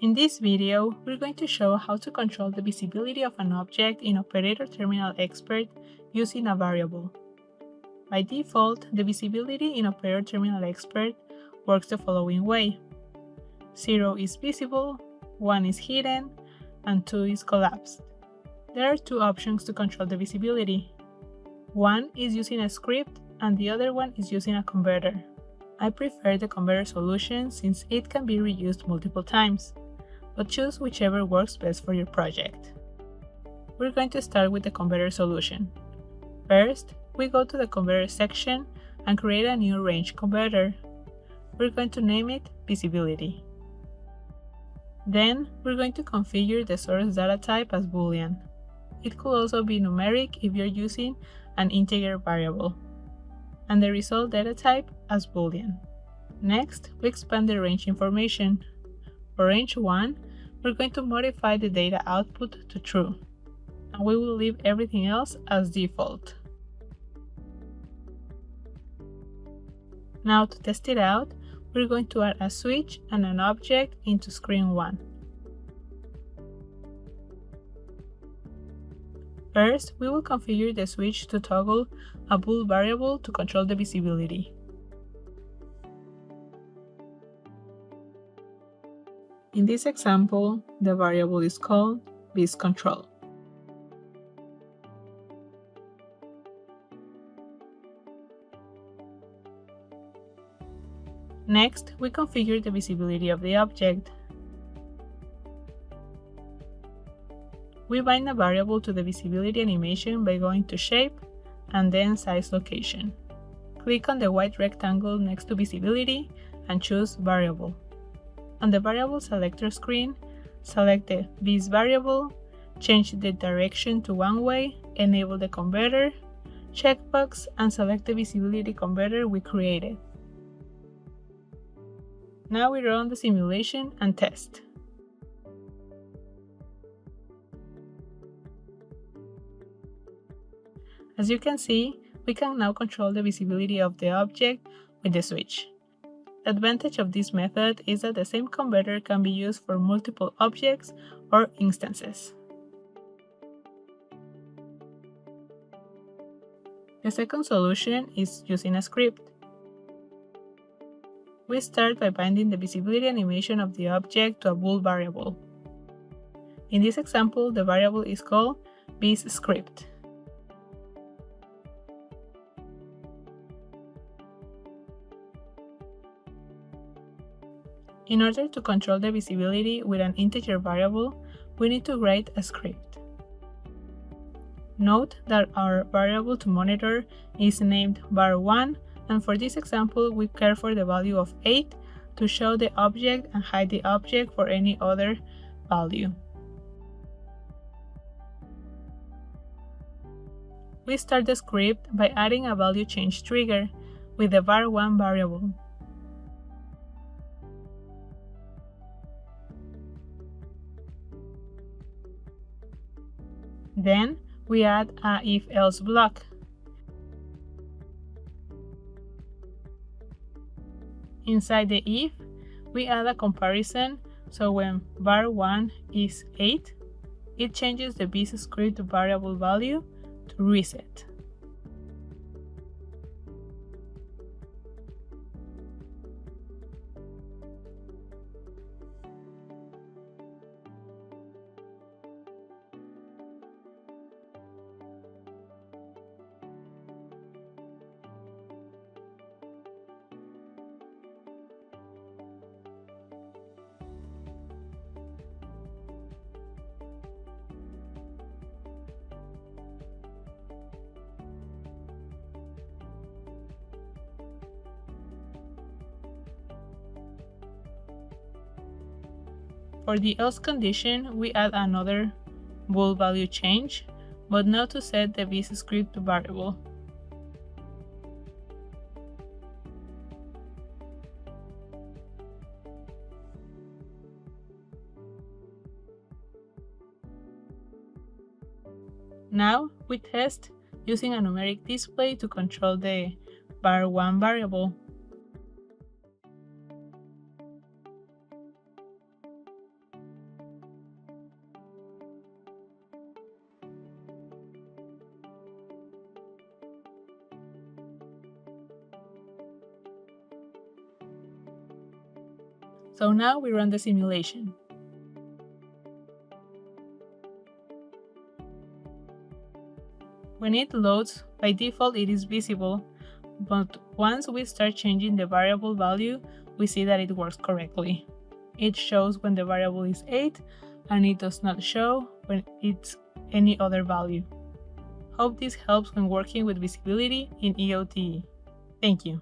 In this video, we're going to show how to control the visibility of an object in Operator Terminal Expert using a variable. By default, the visibility in Operator Terminal Expert works the following way. 0 is visible, 1 is hidden, and 2 is collapsed. There are two options to control the visibility. One is using a script and the other one is using a converter. I prefer the converter solution since it can be reused multiple times, but choose whichever works best for your project. We're going to start with the converter solution. First, we go to the converter section and create a new range converter. We're going to name it visibility. Then, we're going to configure the source data type as Boolean. It could also be numeric if you're using an integer variable, and the result data type as Boolean. Next, we expand the range information. For range 1, we're going to modify the data output to true, and we will leave everything else as default. Now to test it out, we're going to add a switch and an object into screen 1. First, we will configure the switch to toggle a bool variable to control the visibility. In this example, the variable is called visControl. Next, we configure the visibility of the object. We bind a variable to the visibility animation by going to Shape and then Size Location. Click on the white rectangle next to Visibility and choose Variable. On the Variable Selector screen, select the Vis variable, change the direction to one way, enable the converter, checkbox, and select the visibility converter we created. Now we run the simulation and test. As you can see, we can now control the visibility of the object with the switch. The advantage of this method is that the same converter can be used for multiple objects or instances. The second solution is using a script. We start by binding the visibility animation of the object to a bool variable. In this example, the variable is called visScript. In order to control the visibility with an integer variable, we need to write a script. Note that our variable to monitor is named var1, and for this example, we care for the value of 8 to show the object and hide the object for any other value. We start the script by adding a value change trigger with the var1 variable. Then, we add a if-else block. Inside the if, we add a comparison, so when var1 is 8, it changes the visScript variable value to reset. For the else condition, we add another bool value change, but now to set the visScript variable. Now we test using a numeric display to control the var1 variable. So now we run the simulation. When it loads, by default it is visible, but once we start changing the variable value, we see that it works correctly. It shows when the variable is 8, and it does not show when it's any other value. Hope this helps when working with visibility in EOTE. Thank you.